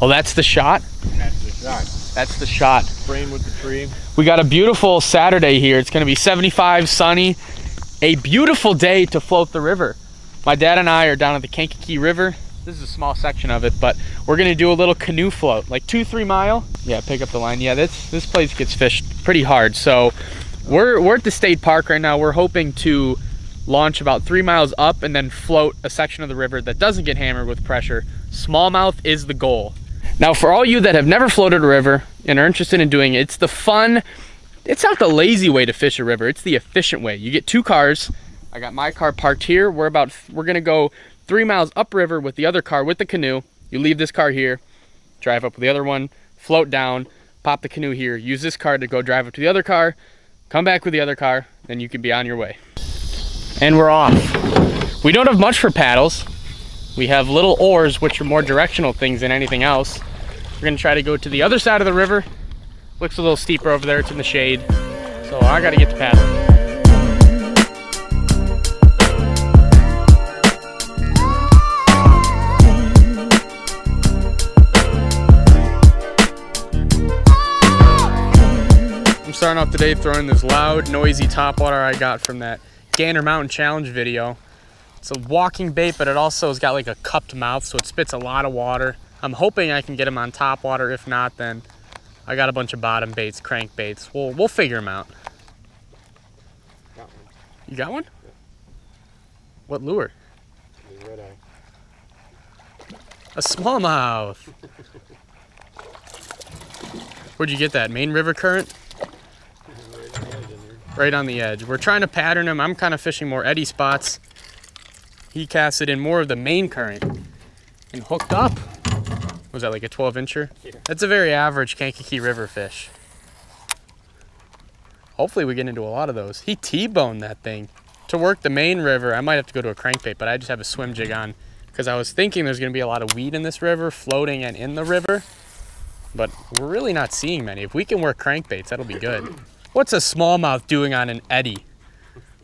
Oh, that's the shot? That's the shot. That's the shot. Frame with the tree. We got a beautiful Saturday here. It's gonna be 75, sunny. A beautiful day to float the river. My dad and I are down at the Kankakee River. This is a small section of it, but we're gonna do a little canoe float, like 2-3 mile. Yeah, pick up the line. Yeah, this place gets fished pretty hard. So we're at the state park right now. We're hoping to launch about 3 miles up and then float a section of the river that doesn't get hammered with pressure. Smallmouth is the goal. Now, for all you that have never floated a river and are interested in doing it, it's the fun, it's not the lazy way to fish a river, it's the efficient way. You get 2 cars. I got my car parked here. We're gonna go 3 miles upriver with the other car with the canoe. You leave this car here, drive up with the other one, float down, pop the canoe here, use this car to go drive up to the other car, come back with the other car, then you can be on your way. And we're off. We don't have much for paddles. We have little oars, which are more directional things than anything else. We're gonna try to go to the other side of the river. Looks a little steeper over there, it's in the shade. So I gotta get to paddling. I'm starting off today throwing this loud, noisy topwater I got from that Gander Mountain Challenge video. It's a walking bait, but it also has got like a cupped mouth, so it spits a lot of water. I'm hoping I can get him on top water. If not, then I got a bunch of bottom baits, crank baits. We'll figure them out. Got one. You got one? Yeah. What lure? The red eye. A smallmouth. Where'd you get that? Main river current? Right on the edge. We're trying to pattern him. I'm kind of fishing more eddy spots. He casted in more of the main current and hooked up. Was that like a 12-incher? Yeah. That's a very average Kankakee River fish. Hopefully we get into a lot of those. He T-boned that thing. To work the main river, I might have to go to a crankbait, but I just have a swim jig on because I was thinking there's going to be a lot of weed in this river, floating and in the river, but we're really not seeing many. If we can work crankbaits, that'll be good. What's a smallmouth doing on an eddy?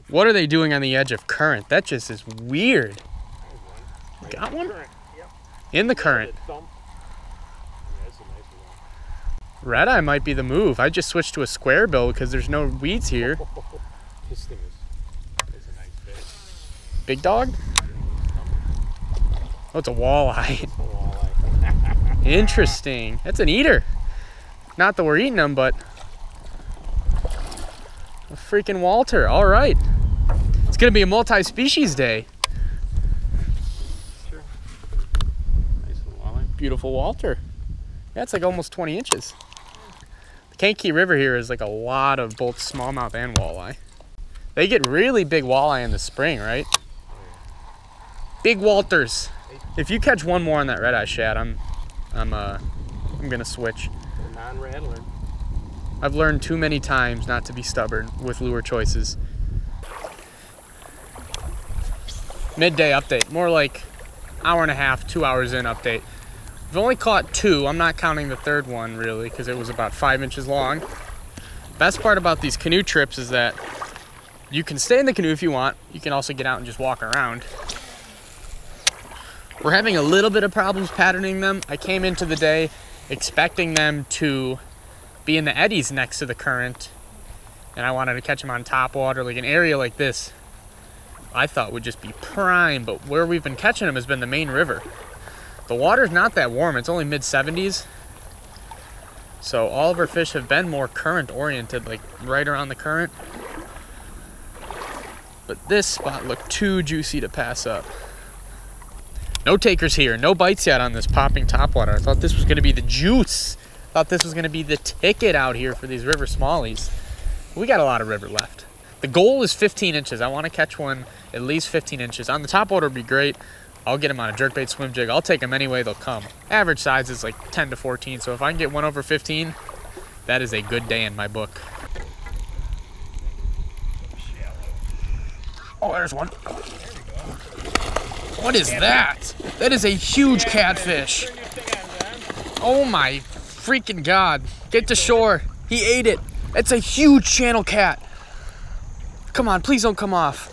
What are they doing on the edge of current? That just is weird. Got one? In the current. Red eye might be the move. I just switched to a square bill because there's no weeds here. This thing is a nice fish. Big dog? Oh, it's a walleye. Interesting. That's an eater. Not that we're eating them, but a freaking Walter. All right. It's going to be a multi-species day. Sure. Nice little walleye. Beautiful Walter. Yeah, it's like almost 20 inches. The Kankakee River here is like a lot of both smallmouth and walleye. They get really big walleye in the spring, right? Big Walters. If you catch one more on that red eye shad, I'm gonna switch. Non-rattler. I've learned too many times not to be stubborn with lure choices. Midday update, more like hour and a half, 2 hours in update. We've only caught 2. I'm not counting the third one really because it was about 5 inches long. Best part about these canoe trips is that you can stay in the canoe if you want. You can also get out and just walk around. We're having a little bit of problems patterning them. I came into the day expecting them to be in the eddies next to the current, and I wanted to catch them on top water, like an area like this I thought would just be prime, but where we've been catching them has been the main river. The water's not that warm, it's only mid-70s, so all of our fish have been more current oriented, like right around the current. But this spot looked too juicy to pass up. No takers here, no bites yet on this popping topwater. I thought this was gonna be the juice. Thought this was gonna be the ticket out here for these river smallies. We got a lot of river left. The goal is 15 inches. I wanna catch one at least 15 inches. On the topwater would be great. I'll get them on a jerkbait swim jig. I'll take them anyway, they'll come. Average size is like 10 to 14, so if I can get one over 15, that is a good day in my book. Oh, there's one. What is that? That is a huge catfish. Oh my freaking God. Get to shore. He ate it. It's a huge channel cat. Come on, please don't come off.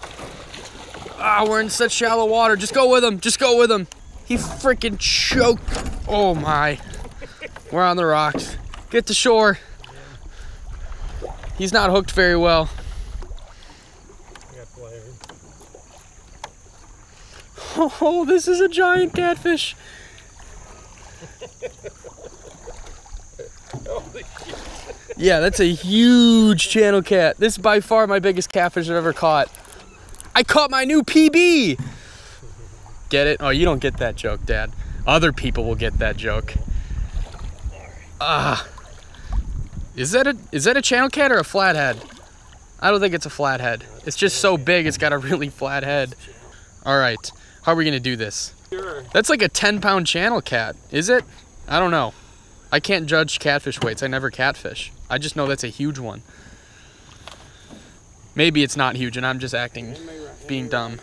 Ah, we're in such shallow water. Just go with him. Just go with him. He freaking choked. Oh my. We're on the rocks. Get to shore. He's not hooked very well. Oh, this is a giant catfish. Yeah, that's a huge channel cat. This is by far my biggest catfish I've ever caught. I caught my new PB. Get it? Oh, you don't get that joke, Dad. Other people will get that joke. Is that a channel cat or a flathead? I don't think it's a flathead. It's just so big, it's got a really flat head. All right, how are we gonna do this? Sure. That's like a 10-pound channel cat, is it? I don't know. I can't judge catfish weights. I never catfish. I just know that's a huge one. Maybe it's not huge and I'm just being dumb.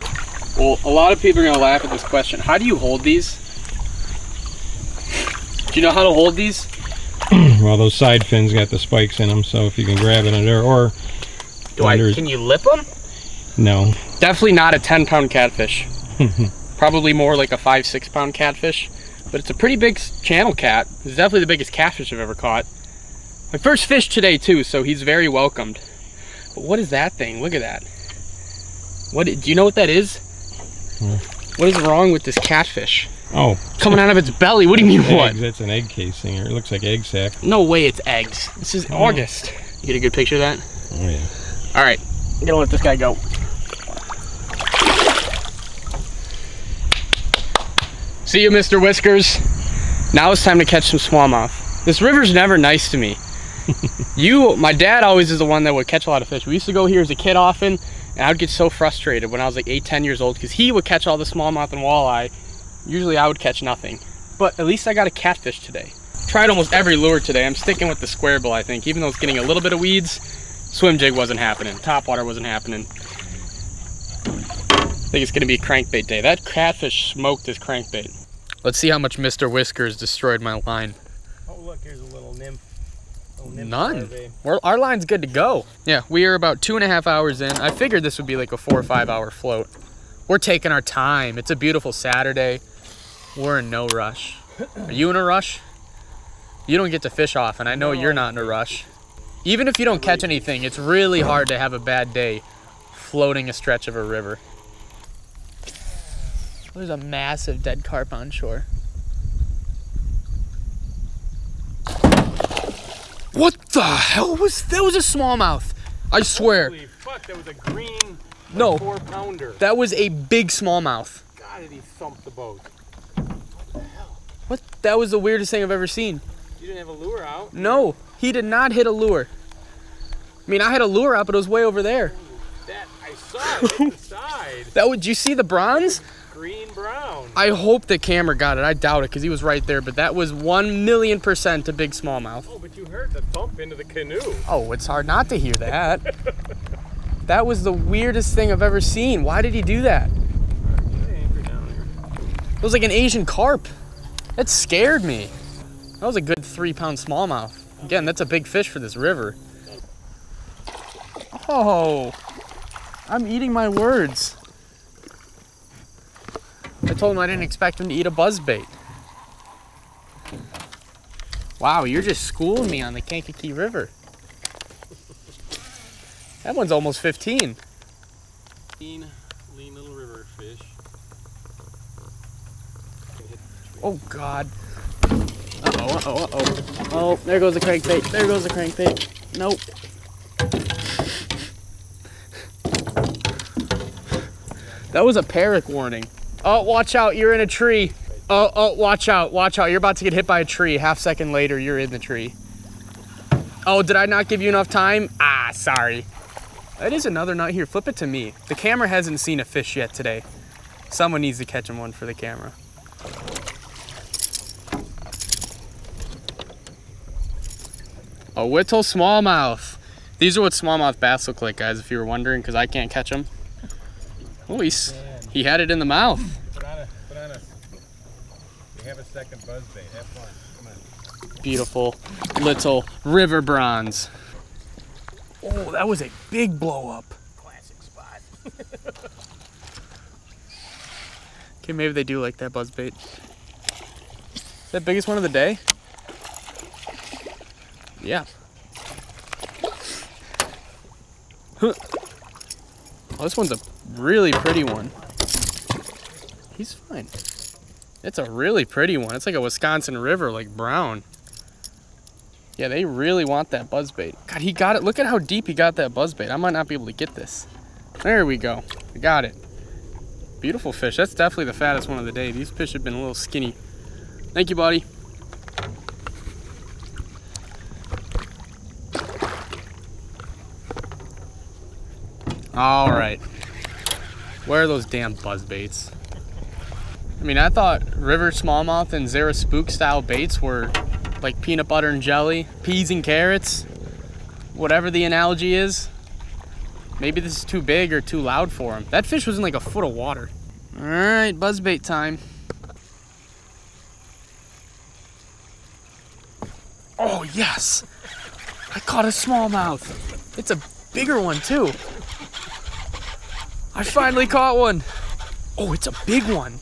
Well, a lot of people are gonna laugh at this question. How do you hold these? Do you know how to hold these? Well, those side fins got the spikes in them, so if you can grab it under, or... Can you lip them? No. Definitely not a 10-pound catfish. Probably more like a 5-6 pound catfish. But it's a pretty big channel cat. It's definitely the biggest catfish I've ever caught. My first fish today too, so he's very welcomed. But what is that thing? Look at that. Do you know what that is? What is wrong with this catfish? Oh. Coming out of its belly. What do you mean what? Eggs. That's an egg casing, or it looks like egg sac. No way it's eggs. This is August. You get a good picture of that? Oh yeah. All right, I'm gonna let this guy go. See you, Mr. Whiskers. Now it's time to catch some smallmouth. This river's never nice to me. My dad always is the one that would catch a lot of fish. We used to go here as a kid often, and I would get so frustrated when I was like 8, 10 years old because he would catch all the smallmouth and walleye. Usually I would catch nothing. But at least I got a catfish today. Tried almost every lure today. I'm sticking with the square bill, I think. Even though it's getting a little bit of weeds, swim jig wasn't happening. Topwater wasn't happening. I think it's gonna be a crankbait day. That catfish smoked his crankbait. Let's see how much Mr. Whiskers destroyed my line. Oh look, here's a little nymph. None. Our line's good to go. Yeah, we are about 2.5 hours in. I figured this would be like a 4 or 5 hour float. We're taking our time. It's a beautiful Saturday. We're in no rush. Are you in a rush? You don't get to fish off, and I know you're not in a rush. Even if you don't catch anything, it's really hard to have a bad day floating a stretch of a river. There's a massive dead carp on shore. What the hell was that? Was a smallmouth. I swear. Holy fuck, that was a green no, 4-pounder. That was a big smallmouth. God, did he thump the boat. What the hell? What? That was the weirdest thing I've ever seen. You didn't have a lure out? No, he did not hit a lure. I mean, I had a lure out, but it was way over there. That, I saw it on the side. Did you see the bronze? Green brown. I hope the camera got it. I doubt it because he was right there, but that was 1,000,000% a big smallmouth. Oh, but you heard the thump into the canoe. Oh, it's hard not to hear that. That was the weirdest thing I've ever seen. Why did he do that? It was like an Asian carp. That scared me. That was a good 3-pound smallmouth. Again, that's a big fish for this river. Oh, I'm eating my words. I told him I didn't expect him to eat a buzzbait. Wow, you're just schooling me on the Kankakee River. That one's almost 15. Lean little river fish. Oh God. Uh-oh. Oh, there goes the crankbait. There goes the crankbait. Nope. That was a Perrick warning. Oh, watch out, you're in a tree. Oh, watch out, you're about to get hit by a tree. Half second later, you're in the tree. Oh, did I not give you enough time? Ah, sorry. That is another nut here, flip it to me. The camera hasn't seen a fish yet today. Someone needs to catch him one for the camera. A Whittle smallmouth. These are what smallmouth bass look like, guys, if you were wondering, because I can't catch them. Oh, he had it in the mouth. Put on a, we have a second buzzbait. Have fun. Come on. Beautiful little river bronze. Oh, that was a big blow up. Classic spot. Okay, maybe they do like that buzzbait. Is that biggest one of the day? Yeah. Huh. Oh, this one's a really pretty one. He's fine. It's a really pretty one. It's like a Wisconsin river, like brown. Yeah, they really want that buzzbait. God, he got it. Look at how deep he got that buzzbait. I might not be able to get this. There we go. I got it. Beautiful fish. That's definitely the fattest one of the day. These fish have been a little skinny. Thank you, buddy. All right. Where are those damn buzzbaits? I mean, I thought river smallmouth and Zara spook style baits were like peanut butter and jelly, peas and carrots, whatever the analogy is. Maybe this is too big or too loud for him. That fish was in like a foot of water. All right, buzzbait time. Oh yes, I caught a smallmouth. It's a bigger one too. I finally caught one. Oh, it's a big one.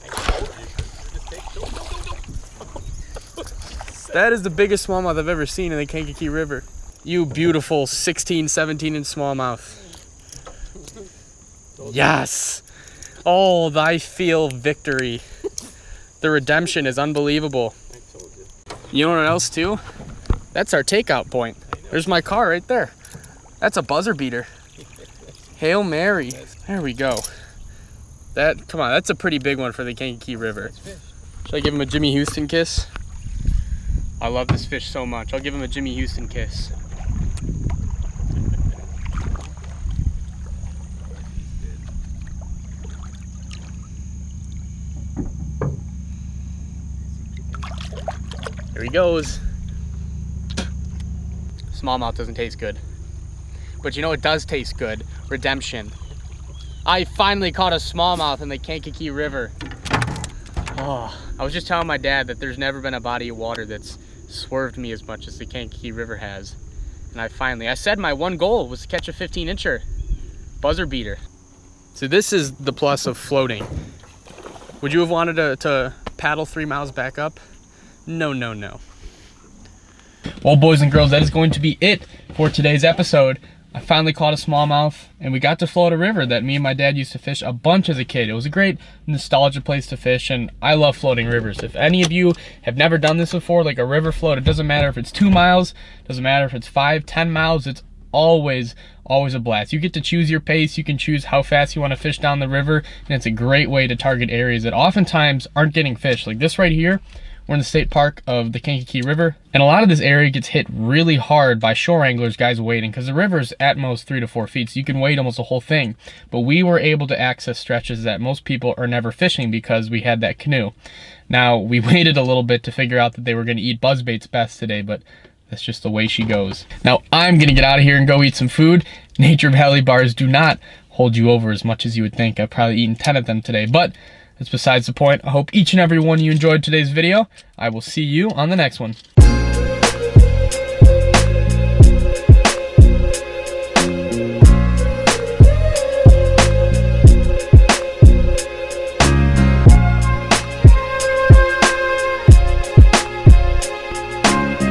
That is the biggest smallmouth I've ever seen in the Kankakee River. You beautiful 16, 17-inch smallmouth. Yes. Oh, I feel victory. The redemption is unbelievable. You know what else too? That's our takeout point. There's my car right there. That's a buzzer beater. Hail Mary. There we go. Come on, that's a pretty big one for the Kankakee River. Should I give him a Jimmy Houston kiss? I love this fish so much. I'll give him a Jimmy Houston kiss. There he goes. Smallmouth doesn't taste good. But you know what does taste good? Redemption. I finally caught a smallmouth in the Kankakee River. Oh, I was just telling my dad that there's never been a body of water that's swerved me as much as the Kankakee River has. And I said my one goal was to catch a 15-incher. Buzzer beater. So this is the plus of floating. Would you have wanted to paddle 3 miles back up? No, no, no. Well, boys and girls, that is going to be it for today's episode. I finally caught a smallmouth, and we got to float a river that me and my dad used to fish a bunch as a kid. It was a great nostalgia place to fish, and I love floating rivers. If any of you have never done this before, like a river float, it doesn't matter if it's 2 miles, doesn't matter if it's 5, 10 miles, it's always a blast. You get to choose your pace, you can choose how fast you want to fish down the river, and it's a great way to target areas that oftentimes aren't getting fished. Like this right here, we're in the state park of the Kankakee River, and a lot of this area gets hit really hard by shore anglers, guys wading, because the river's at most 3 to 4 feet, so you can wade almost the whole thing. But we were able to access stretches that most people are never fishing because we had that canoe. Now, we waited a little bit to figure out that they were going to eat buzzbaits best today, but that's just the way she goes. Now, I'm going to get out of here and go eat some food. Nature Valley bars do not hold you over as much as you would think. I've probably eaten 10 of them today, but that's besides the point. I hope each and every one of you enjoyed today's video. I will see you on the next one.